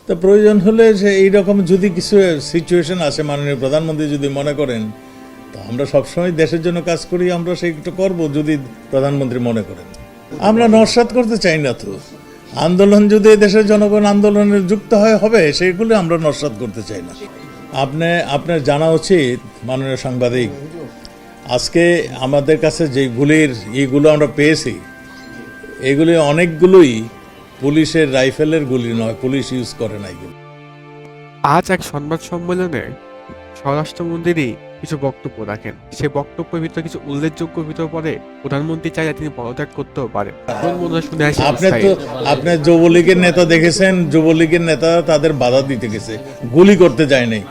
তো প্রয়োজন হলে যে এইরকম যদি কিছু সিচুয়েশন আসে, মাননীয় প্রধানমন্ত্রী যদি মনে করেন, তো আমরা সবসময় দেশের জন্য কাজ করি, আমরা সেইটা করব যদি প্রধানমন্ত্রী মনে করেন। আমরা নস্যাৎ করতে চাই না তো। আন্দোলন যদি দেশের জনগণ আন্দোলনে যুক্ত হবে, সেগুলো আমরা নস্যাৎ করতে চাই না। আপনার জানা উচিত মাননীয় সাংবাদিক, আজকে আমাদের কাছে এইগুলো আমরা পেয়েছি, এগুলি অনেকগুলোই পুলিশের রাইফেলের গুলি নয়, পুলিশ ইউজ করে না এগুলো। আজ এক সংবাদ সম্মেলনে স্বরাষ্ট্রমন্ত্রী কিছু বক্তব্য রাখেন। সে বক্তব্যের ভিতরে কিছু উল্লেখযোগ্য ভিতরে পড়ে প্রধানমন্ত্রী চাইলে তিনি পদত্যাগ করতেও পারেন। শুনে আসি। আপনি যুবলীগের নেতা দেখেছেন, যুবলীগের নেতা তাদের বাধা দিতে গেছে, গুলি করতে যায় নাই।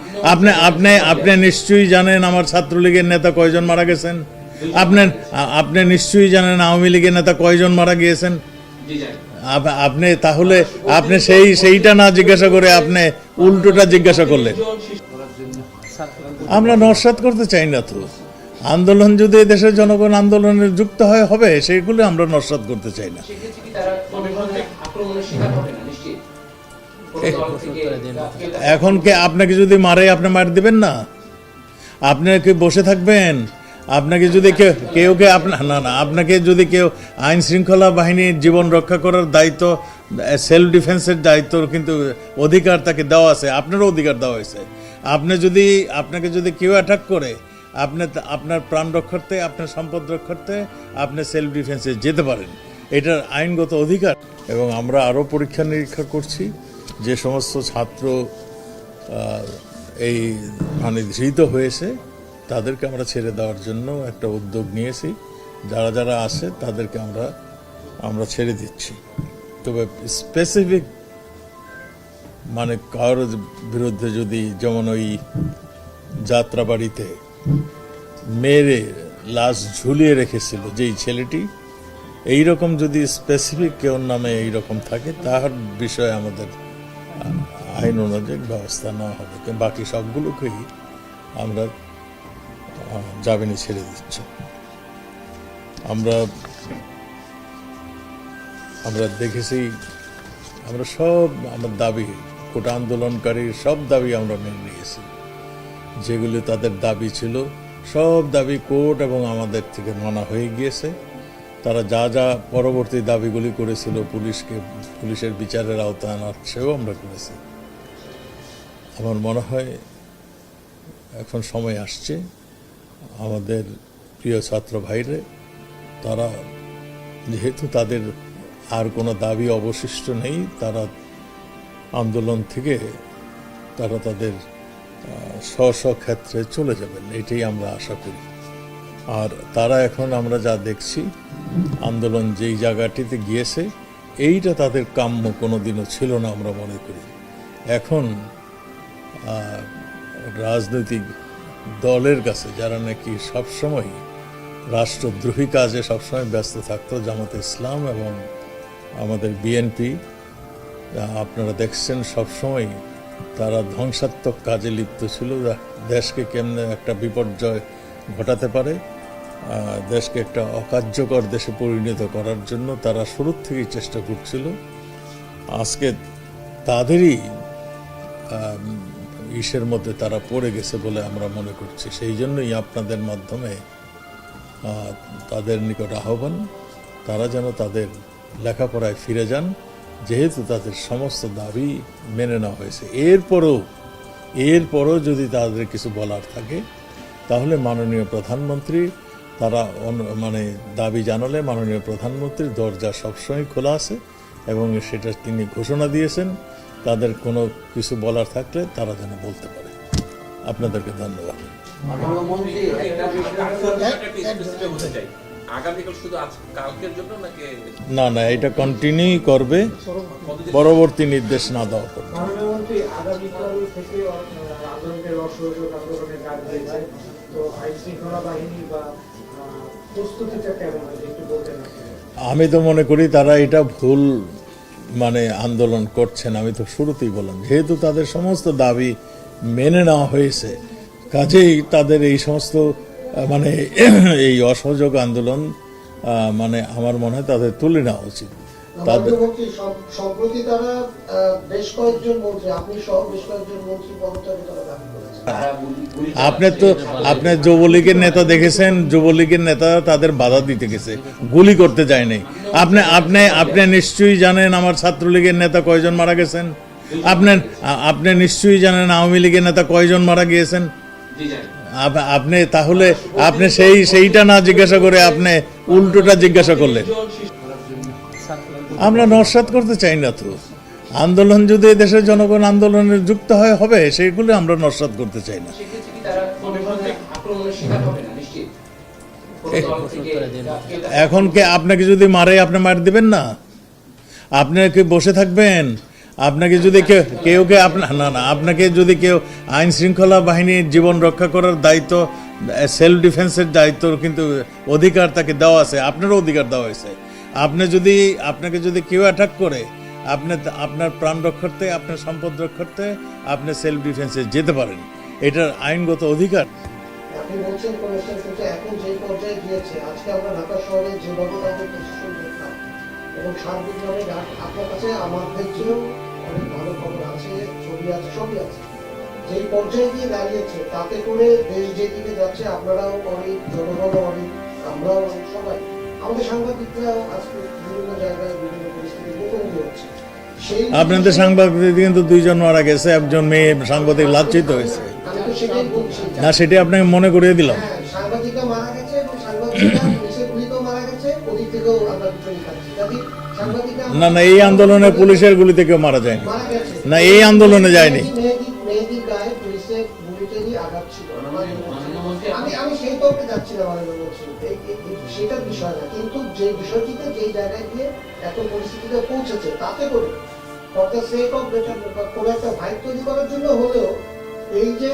আপনি নিশ্চয়ই জানেন আমার ছাত্রলীগের নেতা কয়জন মারা গেছেন। আপনি নিশ্চয়ই জানেন আওয়ামী লীগের নেতা কয়জন মারা গিয়েছেন। আপনি তাহলে আপনি সেইটা না জিজ্ঞাসা করে আপনি উল্টোটা জিজ্ঞাসা করলেন। আমরা নস্যাৎ করতে চাই না তো। আন্দোলন যদি দেশের জনগণ আন্দোলনে যুক্ত হবে, সেগুলো আমরা নস্যাৎ করতে চাই না। এখন কে আপনাকে যদি মারে, আপনি মার দিবেন না? আপনি কি বসে থাকবেন? আপনাকে যদি আপনাকে যদি কেউ আইন শৃঙ্খলা বাহিনীর জীবন রক্ষা করার দায়িত্ব, সেলফ ডিফেন্সের দায়িত্ব কিন্তু অধিকার তাকে দেওয়া আছে, আপনারও অধিকার দেওয়া হয়েছে। আপনাকে যদি কেউ অ্যাটাক করে, আপনার প্রাণ রক্ষার্থে, আপনার সম্পদ রক্ষার্থে আপনি সেলফ ডিফেন্সে যেতে পারেন, এটার আইনগত অধিকার। এবং আমরা আরও পরীক্ষা নিরীক্ষা করছি, যে সমস্ত ছাত্র এই ধৃত হয়েছে তাদেরকে আমরা ছেড়ে দেওয়ার জন্য একটা উদ্যোগ নিয়েছি। যারা আসে তাদেরকে আমরা ছেড়ে দিচ্ছি। তবে স্পেসিফিক কারোর বিরুদ্ধে যদি, যেমন ওই যাত্রাবাড়িতে মেরে লাশ ঝুলিয়ে রেখেছিল যেই ছেলেটি, এইরকম যদি স্পেসিফিক কেউ নামে এইরকম থাকে, তার বিষয়ে আমাদের আইন অনুযায়ী ব্যবস্থা নেওয়া হবে। বাকি সবগুলোকেই আমরা জামিনে ছেড়ে দিচ্ছি। আমরা দেখেছি, আমরা সব আমার দাবি, কোটা আন্দোলনকারীর সব দাবি আমরা মেনে নিয়েছি। যেগুলি তাদের দাবি ছিল, সব দাবি কোর্ট এবং আমাদের থেকে মানা হয়ে গিয়েছে। তারা যা পরবর্তী দাবিগুলি করেছিল, পুলিশের বিচারের আওতায় আনার, সেও আমরা করেছি। আমার মনে হয় এখন সময় আসছে আমাদের প্রিয় ছাত্র ভাইরে, তারা যেহেতু তাদের আর কোনো দাবি অবশিষ্ট নেই, তারা আন্দোলন থেকে তাদের স্ব ক্ষেত্রে চলে যাবেন, এটাই আমরা আশা করি। আর তারা এখন আমরা যা দেখছি, আন্দোলন যেই জায়গাটিতে গিয়েছে, এইটা তাদের কাম্য কোনোদিনও ছিল না আমরা মনে করি। এখন রাজনৈতিক দলের কাছে, যারা নাকি সবসময় রাষ্ট্রদ্রোহী কাজে সবসময় ব্যস্ত থাকতো, জামাতে ইসলাম এবং আমাদের বিএনপি, আপনারা দেখছেন সবসময় তারা ধ্বংসাত্মক কাজে লিপ্ত ছিল। দেশকে কেমনে একটা বিপর্যয় ঘটাতে পারে, দেশকে একটা অকার্যকর দেশে পরিণত করার জন্য তারা শুরুর থেকেই চেষ্টা করছিল। আজকে তাদেরই ইসের মধ্যে তারা পড়ে গেছে বলে আমরা মনে করছি। সেই জন্যই আপনাদের মাধ্যমে তাদের নিকট আহ্বান, তারা যেন তাদের লেখাপড়ায় ফিরে যান, যেহেতু তাদের সমস্ত দাবি মেনে নেওয়া হয়েছে। এরপরও যদি তাদের কিছু বলার থাকে, তাহলে মাননীয় প্রধানমন্ত্রী, তারা দাবি জানালে মাননীয় প্রধানমন্ত্রীর দরজা সবসময় খোলা আছে এবং সেটা তিনি ঘোষণা দিয়েছেন। তাদের কোনো কিছু বলার থাকলে তারা যেন বলতে পারে। আপনাদেরকে ধন্যবাদ। না, এটা কন্টিনিউ করবে পরবর্তী নির্দেশ না দেওয়া পর্যন্ত। আমি তো মনে করি তারা এটা ভুল আন্দোলন করছেন। আমি তো শুরুতেই বললাম, যেহেতু তাদের সমস্ত দাবি মেনে নেওয়া হয়েছে, কাজেই তাদের এই সমস্ত এই অসহযোগ আন্দোলন আমার মনে হয় তাদের তুলে নেওয়া উচিত। তাদের মন্ত্রী সম্প্রতি তারা বেশ কয়েকজন মন্ত্রী, আপনি সহ বেশ কয়েকজন মন্ত্রী পদত্যাগের তারা দাবি করেছেন। আপনি যুবলীগের নেতা দেখেছেন, যুবলীগের নেতা তাদের বাধা দিতে গেছে, গুলি করতে যায় নাই। আপনি আপনি আপনি নিশ্চয়ই জানেন আমার ছাত্রলীগের নেতা কয়জন মারা গেছেন। আপনি নিশ্চয়ই জানেন আওয়ামী লীগের নেতা কয়জন মারা গিয়েছেন। আপনি তাহলে আপনি সেইটা না জিজ্ঞাসা করে আপনি উল্টোটা জিজ্ঞাসা করলেন। আমরা নস্যাৎ করতে চাই না তো। আন্দোলন যদি দেশের জনগণ আন্দোলনে যুক্ত হবে, সেগুলো আমরা নস্যাৎ করতে চাই না। এখন কে আপনাকে যদি মারে আপনি মার দিবেন না? আপনি কি বসে থাকবেন? আপনাকে যদি কেউ আপনাকে যদি কেউ আইন শৃঙ্খলা বাহিনীর জীবন রক্ষা করার দায়িত্ব, সেলফ ডিফেন্সের দায়িত্ব কিন্তু অধিকার তাকে দেওয়া আছে, আপনারও অধিকার দেওয়া হয়েছে। আপনাকে যদি কেউ অ্যাটাক করে, আপনার প্রাণ রক্ষার্থে, আপনার সম্পদ রক্ষার্থে আপনি সেলফ ডিফেন্সে যেতে পারেন, এটার আইনগত অধিকার। আপনি বলছেন এখন যে পর্যায়ে গিয়েছে, আজকে আমরা ঢাকা শহরে যেভাবে তাদের প্রশাসন দেখলাম এবং সার্বিকভাবে আপনার কাছে আমাদের চেয়েও অনেক ভালো খবর আছে, ছবি আছে, সবই আছে। যেই পর্যায়ে গিয়ে দাঁড়িয়েছে, তাতে করে দেশ যেদিকে যাচ্ছে আপনারাও অনেক, জনগণও অনেক, আমরাও সবাই, আমাদের সাংবাদিকরাও আজকে বিভিন্ন জায়গায় বিভিন্ন পরিস্থিতির মুখোমুখি হচ্ছে। আপনাদের সাংবাদিক কিন্তু 2 জন মারা গেছে, একজন মেয়ে সাংবাদিক লাঞ্ছিত হয়েছে। আমি তো সেটাই বলছি না, সেটা আপনাকে মনে করিয়ে দিলাম। হ্যাঁ, সাংবাদিকরা মারা গেছে এবং সাংবাদিকরা পুলিশের গুলিতেও মারা গেছে, ওদিক থেকেও আমরা বিপরীত খাচ্ছি। যাতে সাংবাদিকরা না, এই আন্দোলনে পুলিশের গুলি থেকেও মারা যায়নি। মারা গেছে না, এই আন্দোলনে যায়নি। মেহেদীর গায়ে পুলিশের গুলিতেরই আঘাত ছিল। আমি সেই তর্কে যাচ্ছি না, সেটার বিষয় না, কিন্তু যে বিষয়টিতে যেই জায়গায় গিয়ে এত পরিস্থিতিতে পৌঁছেছে, তাতে করে for the sake of better কোনো একটা ভাইব তৈরি করার জন্য হলেও, এই যে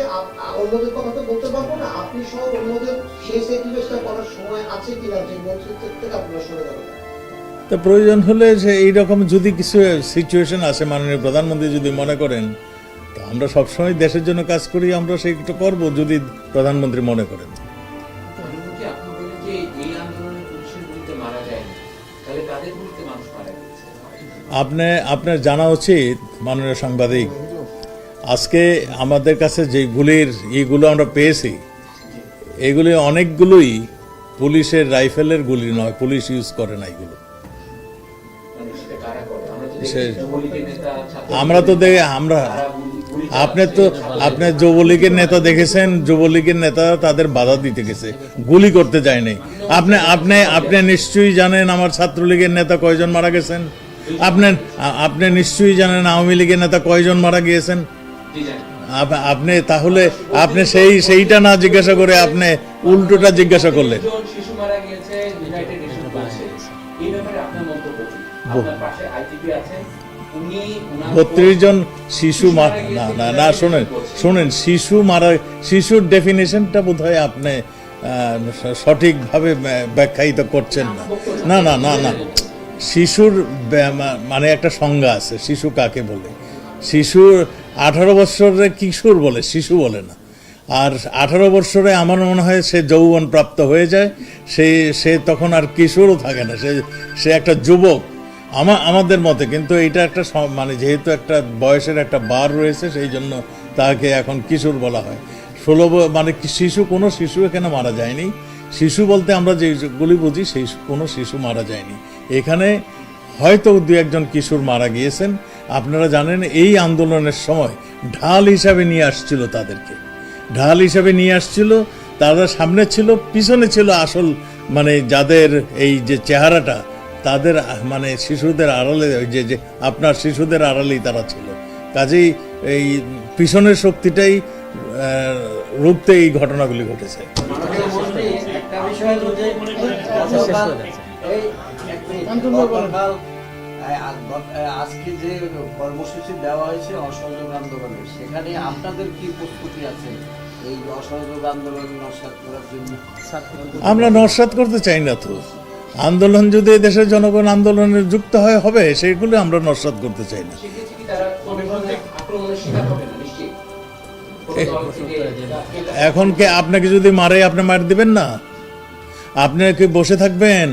অন্যদের কথা তো বলতে পারবো না, আপনি সহ অন্যদের সেই সেক্রিফাইসটা করার সময় আছে কিনা, যে মন্ত্রিত্বের থেকে আপনারা সরে যাবেন। তো প্রয়োজন হলে যে এইরকম যদি কিছু সিচুয়েশন আসে, মাননীয় প্রধানমন্ত্রী যদি মনে করেন, তো আমরা সবসময় দেশের জন্য কাজ করি, আমরা সেইটা করব যদি প্রধানমন্ত্রী মনে করেন। আপনার জানা উচিত মাননীয় সাংবাদিক, আজকে আমাদের কাছে যে এইগুলো আমরা পেয়েছি, এগুলি অনেকগুলোই পুলিশের রাইফেলের গুলি নয়, পুলিশ ইউজ করে না এগুলো। আপনি যুবলীগের নেতা দেখেছেন, যুবলীগের নেতা তাদের বাধা দিতে গেছে, গুলি করতে যায় নাই। আপনি নিশ্চয়ই জানেন আমার ছাত্রলীগের নেতা কয়জন মারা গেছেন। আপনি নিশ্চয়ই জানেন আওয়ামী লীগের নেতা কয়জন মারা গিয়েছেন। আপনি তাহলে আপনি সেইটা না জিজ্ঞাসা করে আপনি উল্টোটা জিজ্ঞাসা করলেন। 32 জন শিশু না, শোনেন, শিশুর ডেফিনেশনটা বোধহয় আপনি সঠিকভাবে ব্যাখ্যায়িত করছেন না। না, শিশুর মানে একটা সংজ্ঞা আছে, শিশু কাকে বলে। শিশু 18 বছরের কিশোর বলে, শিশু বলে না। আর 18 বছরে আমার মনে হয় সে যৌবন প্রাপ্ত হয়ে যায়, সে তখন আর কিশোরও থাকে না, সে একটা যুবক আমাদের মতে। কিন্তু এটা একটা মানে যেহেতু একটা বয়সের একটা বার রয়েছে, সেই জন্য তাকে এখন কিশোর বলা হয়। 16 মানে শিশু, কোনো শিশু এখানে মারা যায়নি। শিশু বলতে আমরা যেগুলি বুঝি, সেই কোনো শিশু মারা যায়নি। এখানে হয়তো 2-1 কিশোর মারা গিয়েছেন। আপনারা জানেন এই আন্দোলনের সময় ঢাল হিসাবে নিয়ে আসছিল, তারা সামনে ছিল, পিছনে ছিল আসল মানে যাদের এই যে চেহারাটা, তাদের মানে শিশুদের আড়ালে, যে আপনার শিশুদের আড়ালেই তারা ছিল। কাজেই এই পিছনের শক্তিটাই রুখতে এই ঘটনাগুলি ঘটেছে। আজকে যে কর্মসূচি দেওয়া হয়েছে অসহযোগ আন্দোলনের, সেখানে আপনাদের কি প্রস্তুতি আছে এই অসহযোগ আন্দোলন নস্যাৎ করার জন্য? আমরা নস্যাৎ করতে চাই না তো। আন্দোলন যদি দেশের জনগণ আন্দোলনে যুক্ত হবে, সেগুলো আমরা নস্যাৎ করতে চাই না। এখন কে আপনাকে যদি মারে আপনি মার দিবেন না? আপনি কি বসে থাকবেন?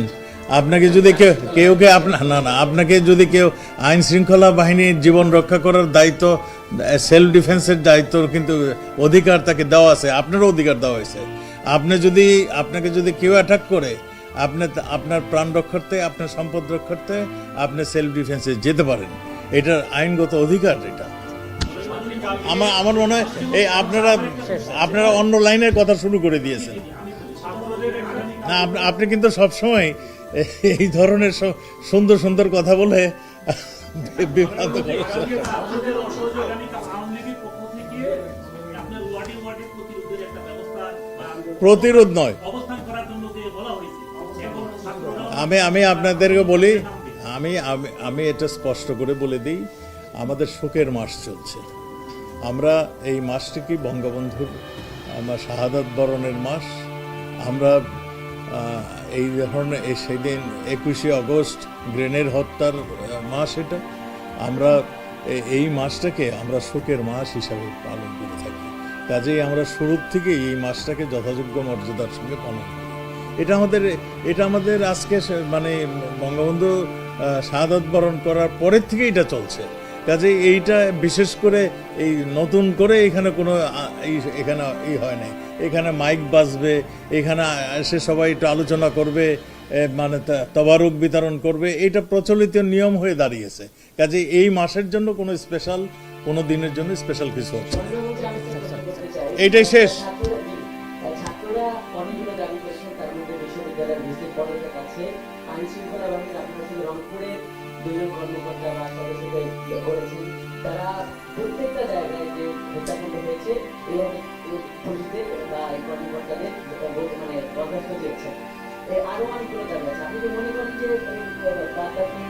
আপনাকে যদি কেউ আপনার না আপনাকে যদি কেউ আইন শৃঙ্খলা বাহিনীর জীবন রক্ষা করার দায়িত্ব, সেলফ ডিফেন্সের দায়িত্ব কিন্তু অধিকার তাকে দেওয়া আছে, আপনারও অধিকার দেওয়া হয়েছে। আপনাকে যদি কেউ অ্যাটাক করে, আপনার প্রাণ রক্ষার্থে, আপনার সম্পদ রক্ষার্থে আপনি সেলফ ডিফেন্সে যেতে পারেন, এটার আইনগত অধিকার। এটা আমার মনে হয় এই আপনারা অন্য লাইনের কথা শুরু করে দিয়েছেন। না, আপনি কিন্তু সবসময় এই ধরনের সুন্দর সুন্দর কথা বলে বিভ্রান্ত করেছেন। প্রতিরোধ নয়, আমি আপনাদেরকে বলি, আমি এটা স্পষ্ট করে বলে দিই, আমাদের শোকের মাস চলছে। আমরা এই মাসটিকে বঙ্গবন্ধুর আমার শাহাদাত বরণের মাস। আমরা এই ধরনের সেদিন 21শে আগস্ট গ্রেনেড হত্যার মাস। এটা আমরা এই মাসটাকে আমরা শোকের মাস হিসাবে পালন করে থাকি। কাজেই আমরা শুরুর থেকেই এই মাসটাকে যথাযোগ্য মর্যাদার সঙ্গে পালন করি। এটা আমাদের আজকে মানে বঙ্গবন্ধু শাহাদাত বরণ করার পরের থেকে এটা চলছে। কাজে এইটা বিশেষ করে এই নতুন করে এখানে কোনো এখানে হয় নাই। এখানে মাইক বাজবে, এখানে এসে সবাই একটু আলোচনা করবে, মানে তবারুক বিতরণ করবে, এটা প্রচলিত নিয়ম হয়ে দাঁড়িয়েছে। কাজে এই মাসের জন্য কোনো স্পেশাল, কোনো দিনের জন্য স্পেশাল কিছু হচ্ছে না। এইটাই শেষ। ছাত্ররা অনেকগুলো দাবি করেছেন, তার মধ্যে বিশ্ববিদ্যালয়ের ভিসি পদের কাছে আইন শৃঙ্খলা বাহিনীর আপনার সাথে রংপুরের দুজন কর্মকর্তা বা সদস্যদের বলেছেন, তারা প্রত্যেকটা জায়গায় যে হত্যাকাণ্ড হয়েছে এবং পুলিশদের বা কর্মকর্তাদের মানে বরখাস্ত চেয়েছেন। আরো অনেকগুলো জায়গা আছে। আপনি কি মনে করেন যে বাদবাকি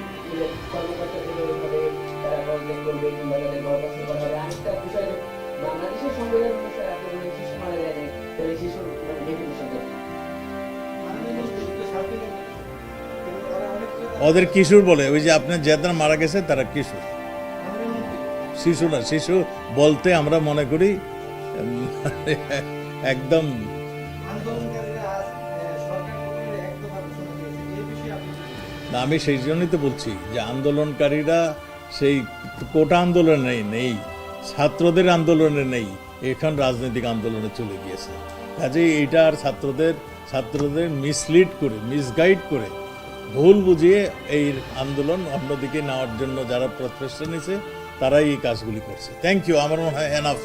কর্মকর্তাদের ওইভাবে তারা পদত্যাগ করবে কিংবা তাদের বরখাস্ত করা হবে? আরেকটা বিষয়, বাংলাদেশের সংবিধান অনুসারে আপনি শিশু মারা যায় না, তাহলে শিশুর মানে ডেফিনিশন ওদের কিশোর বলে, ওই যে আপনার যারা মারা গেছে তারা কিশোর, শিশু না। শিশু বলতে আমরা মনে করি একদম। না, আমি সেই জন্যই তো বলছি যে আন্দোলনকারীরা সেই কোটা আন্দোলনে নেই, ছাত্রদের আন্দোলনে নেই, এখন রাজনৈতিক আন্দোলনে চলে গিয়েছে। কাজেই এইটা আর ছাত্রদের মিসলিড করে, মিসগাইড করে, ভুল বুঝিয়ে এই আন্দোলন অন্যদিকে নেওয়ার জন্য যারা প্রচেষ্টা নিয়েছে তারাই এই কাজগুলি করছে। Thank you. আমার মনে হয় এনাফ।